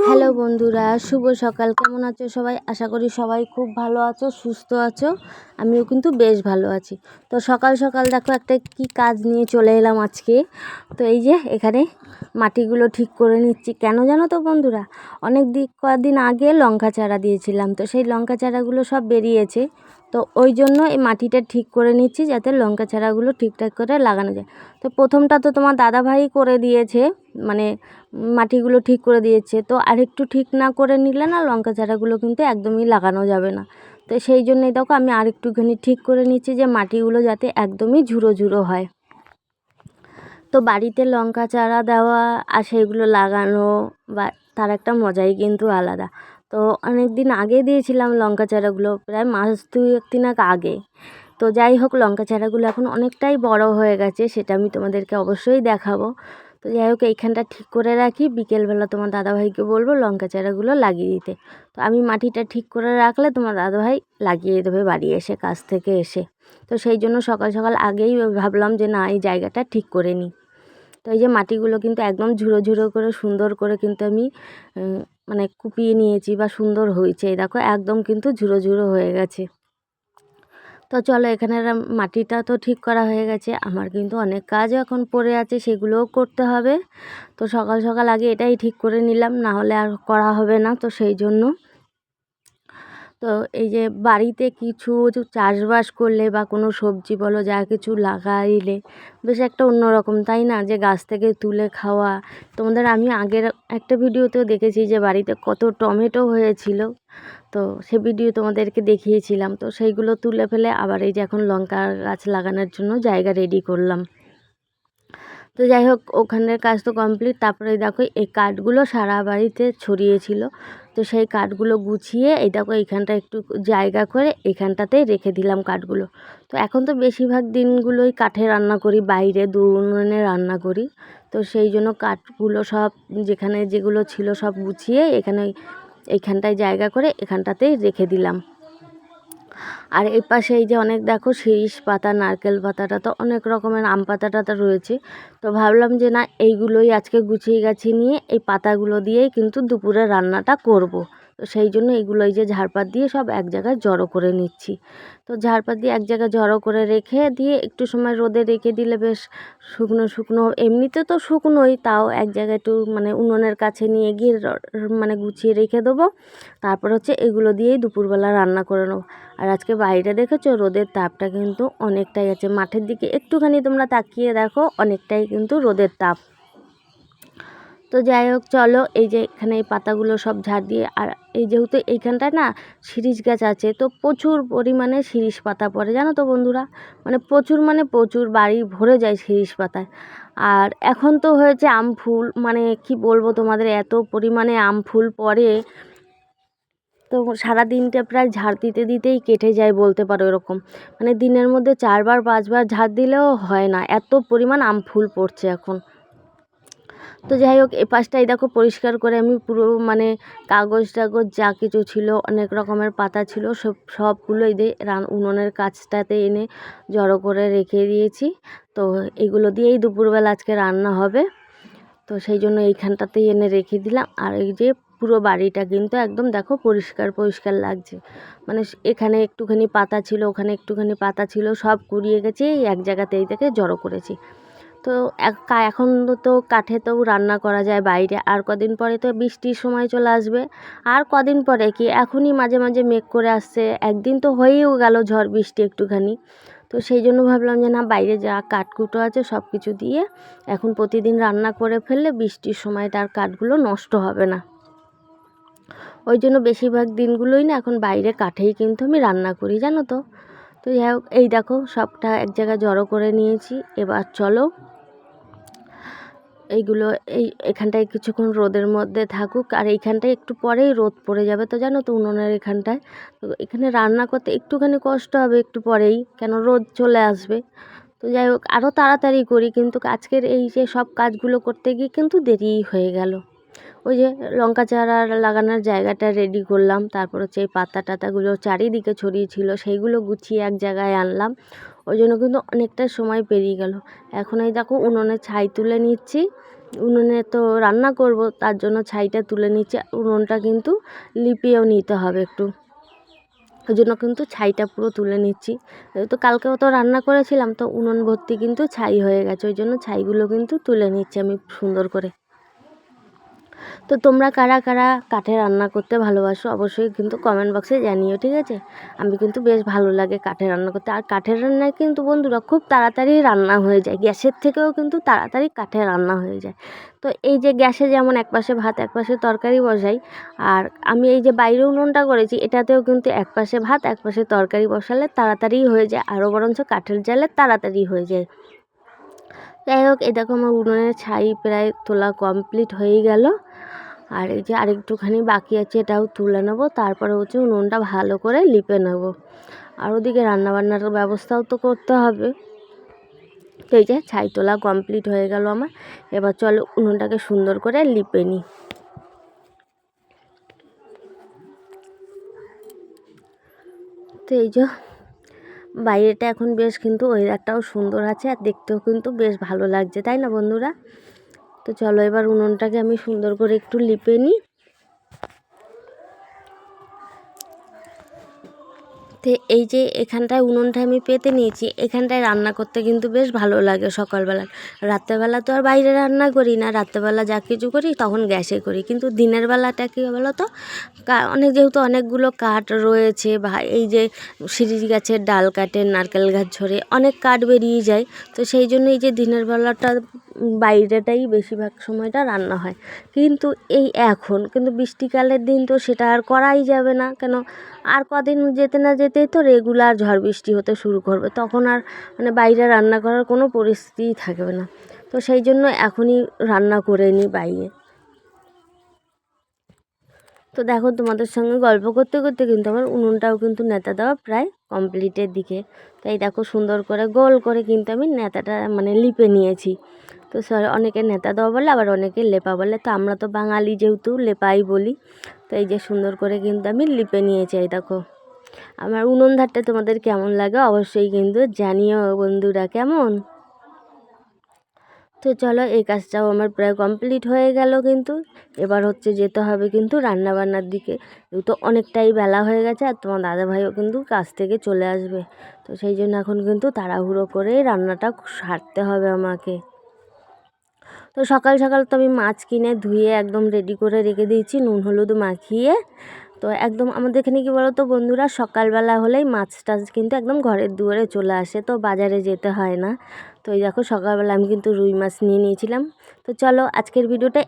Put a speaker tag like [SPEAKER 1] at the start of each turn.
[SPEAKER 1] Hello বন্ধুরা, শুভ সকাল। কেমন আছো সবাই? আশা করি সবাই খুব ভালো আছো, সুস্থ আছো। আমিও কিন্তু বেশ ভালো আছি। তো সকাল সকাল দেখো একটা কি কাজ নিয়ে চলে এলাম আজকে। তো এই যে এখানে মাটিগুলো ঠিক করে নিচ্ছি। কেন জানো তো বন্ধুরা, কদিন আগে লঙ্কা চারা দিয়েছিলাম, তো সেই লঙ্কা চারাগুলো সব বেরিয়েছে। তো ওই জন্য এই মাটিটা ঠিক করে নিচ্ছি যাতে লঙ্কা চারাগুলো ঠিকঠাক করে লাগানো যায়। তো প্রথমটা তো তোমার দাদাভাই করে দিয়েছে, মানে মাটিগুলো ঠিক করে দিয়েছে। তো আরেকটু ঠিক না করে নিলে না লঙ্কা চারাগুলো কিন্তু একদমই লাগানো যাবে না। তো সেই জন্যই দেখো আমি আরেকটুখানি ঠিক করে নিচ্ছি যে মাটিগুলো যাতে একদমই ঝুরো ঝুরো হয়। তো বাড়িতে লঙ্কা চারা দেওয়া আর সেগুলো লাগানো বা তার একটা মজাই কিন্তু আলাদা। তো অনেক দিন আগে দিয়েছিলাম লঙ্কা চারাগুলো, প্রায় মাস 2-3 আগে। তো যাই হোক, লঙ্কা চারাগুলো এখন অনেকটাই বড় হয়ে গেছে, সেটা আমি তোমাদেরকে অবশ্যই দেখাবো। তো যাই হোক, এইখানটা ঠিক করে রাখি, বিকেলবেলা তোমার দাদাভাইকে বলবো লঙ্কা চারাগুলো লাগিয়ে দিতে। তো আমি মাটিটা ঠিক করে রাখলে তোমার দাদাভাই লাগিয়ে দেবে বাড়ি এসে, কাজ থেকে এসে। তো সেই জন্য সকাল সকাল আগেই ভাবলাম যে না, এই জায়গাটা ঠিক করে নিই। তো এই যে মাটিগুলো কিন্তু একদম ঝুরো ঝুরো করে সুন্দর করে কিন্তু আমি মানে কুপিয়ে নিয়েছি বা সুন্দর হয়েছে। এই দেখো একদম কিন্তু ঝুরো ঝুরো হয়ে গেছে। তো চলো, এখানে মাটিটা তো ঠিক করা হয়ে গেছে, আমার কিন্তু অনেক কাজও এখন পড়ে আছে, সেগুলোও করতে হবে। তো সকাল সকাল আগে এটাই ঠিক করে নিলাম, না হলে আর করা হবে না। তো সেই জন্য তো এই যে বাড়িতে কিছু চাষবাস করলে বা কোনো সবজি বলো, যা কিছু লাগাইলে বেশ একটা অন্যরকম, তাই না? যে গাছ থেকে তুলে খাওয়া। তোমাদের আমি আগের একটা ভিডিওতেও দেখেছি যে বাড়িতে কত টমেটো হয়েছিল, তো সে ভিডিও তোমাদেরকে দেখিয়েছিলাম। তো সেইগুলো তুলে ফেলে আবার এই যে এখন লঙ্কা গাছ লাগানোর জন্য জায়গা রেডি করলাম। তো যাই হোক, ওখানের কাজ তো কমপ্লিট। তারপরে দেখো এই কাঠগুলো সারা বাড়িতে ছড়িয়েছিল, তো সেই কাঠগুলো গুছিয়ে এই দেখো এইখানটা একটু জায়গা করে এইখানটাতেই রেখে দিলাম কাঠগুলো। তো এখন তো বেশিরভাগ দিনগুলোই কাঠে রান্না করি, বাইরে উনুনে রান্না করি। তো সেই জন্য কাঠগুলো সব যেখানে যেগুলো ছিল সব গুছিয়ে এইখানটায় জায়গা করে এখানটাতেই রেখে দিলাম। আর এই পাশে এই যে অনেক দেখো শিরীষ পাতা, নারকেল পাতাটা তো অনেক রকমের, আম পাতাটা তো রয়েছে। তো ভাবলাম যে না, এইগুলোই আজকে গুছিয়ে গাছিয়ে নিয়ে এই পাতাগুলো দিয়েই কিন্তু দুপুরে রান্নাটা করব। তো সেই জন্য এইগুলো এই যে ঝাড়পাত দিয়ে সব এক জায়গায় জড়ো করে নিচ্ছি। তো ঝাড়পাত দিয়ে এক জায়গায় জড়ো করে রেখে দিয়ে একটু সময় রোদে রেখে দিলে বেশ শুকনো শুকনো, এমনিতে তো শুকনোই, তাও এক জায়গায় একটু মানে উনুনের কাছে নিয়ে গিয়ে মানে গুছিয়ে রেখে দেবো। তারপর হচ্ছে এগুলো দিয়েই দুপুরবেলা রান্না করে নেবো। আর আজকে বাইরে দেখেছো রোদের তাপটা কিন্তু অনেকটাই আছে, মাঠের দিকে একটুখানি তোমরা তাকিয়ে দেখো, অনেকটাই কিন্তু রোদের তাপ। তো যাই হোক, চলো এই যে এখানে এই পাতাগুলো সব ঝাড় দিয়ে, আর এই যেহেতু এইখানটায় না শিরীষ গাছ আছে, তো প্রচুর পরিমাণে শিরীষ পাতা পড়ে, জানো তো বন্ধুরা। মানে প্রচুর, মানে প্রচুর, বাড়ি ভরে যায় শিরীষ পাতায়। আর এখন তো হয়েছে আম ফুল, মানে কি বলবো তোমাদের, এত পরিমাণে আম ফুল পড়ে, তো সারা দিনটা প্রায় ঝাড় দিতে দিতেই কেটে যায় বলতে পারো এরকম। মানে দিনের মধ্যে 4-5 ঝাড় দিলেও হয় না, এত পরিমাণ আম ফুল পড়ছে এখন। তো যাই হোক, এ পাশটাই দেখো পরিষ্কার করে আমি পুরো মানে কাগজ টাগজ যা কিছু ছিল, অনেক রকমের পাতা ছিল, সবগুলোই দিয়ে উনুনের কাছটাতে এনে জড়ো করে রেখে দিয়েছি। তো এগুলো দিয়েই দুপুরবেলা আজকে রান্না হবে। তো সেই জন্য এইখানটাতেই এনে রেখে দিলাম। আর এই যে পুরো বাড়িটা কিন্তু একদম দেখো পরিষ্কার পরিষ্কার লাগছে। মানে এখানে একটুখানি পাতা ছিল, ওখানে একটুখানি পাতা ছিল, সব কুড়িয়ে গেছে, এই এক জায়গাতেই থেকে জড়ো করেছি। তো এখন তো কাঠে তো রান্না করা যায় বাইরে, আর কদিন পরে তো বৃষ্টির সময় চলে আসবে। আর কদিন পরে কি, এখনই মাঝে মাঝে মেঘ করে আসছে, একদিন তো হয়েও গেল ঝড় বৃষ্টি একটুখানি। তো সেই জন্য ভাবলাম যে না, বাইরে যা কাঠকুটো আছে সব কিছু দিয়ে এখন প্রতিদিন রান্না করে ফেললে বৃষ্টির সময়টা আর কাঠগুলো নষ্ট হবে না। ওই জন্য বেশিরভাগ দিনগুলোই না এখন বাইরে কাঠেই কিন্তু আমি রান্না করি, জানো তো। তো যাই হোক, এই দেখো সবটা এক জায়গায় জড়ো করে নিয়েছি। এবার চলো এইগুলো এখানটায় কিছুক্ষণ রোদের মধ্যে থাকুক, আর এইখানটায় একটু পরেই রোদ পড়ে যাবে। তো জানো তো, উনুনের এখানটায় তো এখানে রান্না করতে একটুখানি কষ্ট হবে একটু পরেই, কেন রোদ চলে আসবে। তো যাই হোক, আরও তাড়াতাড়ি করি, কিন্তু আজকের এই যে সব কাজগুলো করতে গিয়ে কিন্তু দেরিই হয়ে গেল। ওই যে লঙ্কা চারা লাগানোর জায়গাটা রেডি করলাম, তারপর হচ্ছে এই পাতা টাতাগুলো চারিদিকে ছড়িয়ে ছিল সেইগুলো গুছিয়ে এক জায়গায় আনলাম। ওই জন্য কিন্তু অনেকটা সময় পেরিয়ে গেল। এখন এই দেখো উনুনে ছাই তুলে নিচ্ছি, উনুনে তো রান্না করব, তার জন্য ছাইটা তুলে নিচ্ছে। উনুনটা কিন্তু লিপিয়েও নিতে হবে একটু, ওই জন্য কিন্তু ছাইটা পুরো তুলে নিচ্ছি। তো কালকেও তো রান্না করেছিলাম, তো উনুন ভর্তি কিন্তু ছাই হয়ে গেছে, ওই জন্য ছাইগুলো কিন্তু তুলে নিচ্ছি আমি সুন্দর করে। তো তোমরা কারা কারা কাঠে রান্না করতে ভালোবাসো অবশ্যই কিন্তু কমেন্ট বক্সে জানিও, ঠিক আছে? আমি কিন্তু বেশ ভালো লাগে কাঠে রান্না করতে। আর কাঠের রান্নায় কিন্তু বন্ধুরা খুব তাড়াতাড়ি রান্না হয়ে যায়, গ্যাসের থেকেও কিন্তু তাড়াতাড়ি কাঠে রান্না হয়ে যায়। তো এই যে গ্যাসে যেমন একপাশে ভাত একপাশে তরকারি বসাই, আর আমি এই যে বাইরে উনুনটা করেছি এটাতেও কিন্তু একপাশে ভাত একপাশে তরকারি বসালে তাড়াতাড়ি হয়ে যায়, আরও বরঞ্চ কাঠের জালে তাড়াতাড়ি হয়ে যায়। যাই হোক, এই দেখো আমার উনুনের ছাই প্রায় তোলা কমপ্লিট হয়ে গেল। আর এই যে আরেকটুখানি বাকি আছে, এটাও তুলে নেব, তারপরে হচ্ছে উনুনটা ভালো করে লিপে নেব। আর ওদিকে রান্নাবান্নার ব্যবস্থাও তো করতে হবে। তো এই যে ছাই তোলা কমপ্লিট হয়ে গেল আমার, এবার চলো উনুনটাকে সুন্দর করে লিপে নিই। তো এই যে বাইরেটা এখন বেশ কিন্তু ওয়েদারটাও সুন্দর আছে, আর দেখতেও কিন্তু বেশ ভালো লাগছে, তাই না বন্ধুরা? তো চলো এবার উনুনটাকে আমি সুন্দর করে একটু লিপে নিই। তো এই যে এখানটায় উনুনটা আমি পেতে নিয়েছি, এখানটায় রান্না করতে কিন্তু বেশ ভালো লাগে সকালবেলা। রাত্রেবেলা তো আর বাইরে রান্না করি না, রাত্রেবেলা যা কিছু করি তখন গ্যাসে করি। কিন্তু দিনের বেলাটা কী বলো তো, যেহেতু অনেকগুলো কাঠ রয়েছে, বা এই যে শিরীষ গাছের ডাল কাটে, নারকেল গাছ ঝরে অনেক কাঠ বেরিয়ে যায়, তো সেই জন্য এই যে দিনের বেলাটা বাইরেটাই বেশিরভাগ সময়টা রান্না হয়। কিন্তু এই এখন কিন্তু বৃষ্টিকালের দিন, তো সেটা আর করাই যাবে না, কেন আর কদিন যেতে না যেতেই তো রেগুলার ঝড় বৃষ্টি হতে শুরু করবে, তখন আর মানে বাইরে রান্না করার কোনো পরিস্থিতিই থাকবে না। তো সেই জন্য এখনই রান্না করে নিই বাইরে। তো দেখো তোমাদের সঙ্গে গল্প করতে করতে কিন্তু আমার উনুনটাও কিন্তু নেতা দেওয়া প্রায় কমপ্লিটের দিকে। তাই দেখো সুন্দর করে গোল করে কিন্তু আমি নেতাটা মানে লিপে নিয়েছি। তো অনেকে নেতা দেওয়া বলে, আবার অনেকে লেপা বলে, তো আমরা তো বাঙালি যেহেতু লেপাই বলি। তো এই যে সুন্দর করে কিন্তু আমি লিপে নিয়েছি। এই দেখো আমার উনুন ধারটা তোমাদের কেমন লাগে অবশ্যই কিন্তু জানিও বন্ধুরা, কেমন? তো চলো এই কাজটাও আমার প্রায় কমপ্লিট হয়ে গেল, কিন্তু এবার হচ্ছে যেতে হবে কিন্তু রান্নাবান্নার দিকে। তো অনেকটাই বেলা হয়ে গেছে, আর তোমার দাদাভাইও কিন্তু কাজ থেকে চলে আসবে। তো সেই জন্য এখন কিন্তু তাড়াহুড়ো করে রান্নাটা সারতে হবে আমাকে। তো সকাল সকাল তো আমি মাছ কিনে ধুয়ে একদম রেডি করে রেখে দিয়েছি, নুন হলুদ মাখিয়ে। তো একদম আমাদের এখানে কী বলো তো বন্ধুরা, সকালবেলা হলেই মাছ টাছ কিন্তু একদম ঘরের দুয়ারে চলে আসে, তো বাজারে যেতে হয় না। তো এই দেখো সকালবেলা আমি কিন্তু রুই মাছ নিয়ে নিয়েছিলাম। তো চলো আজকের ভিডিওটা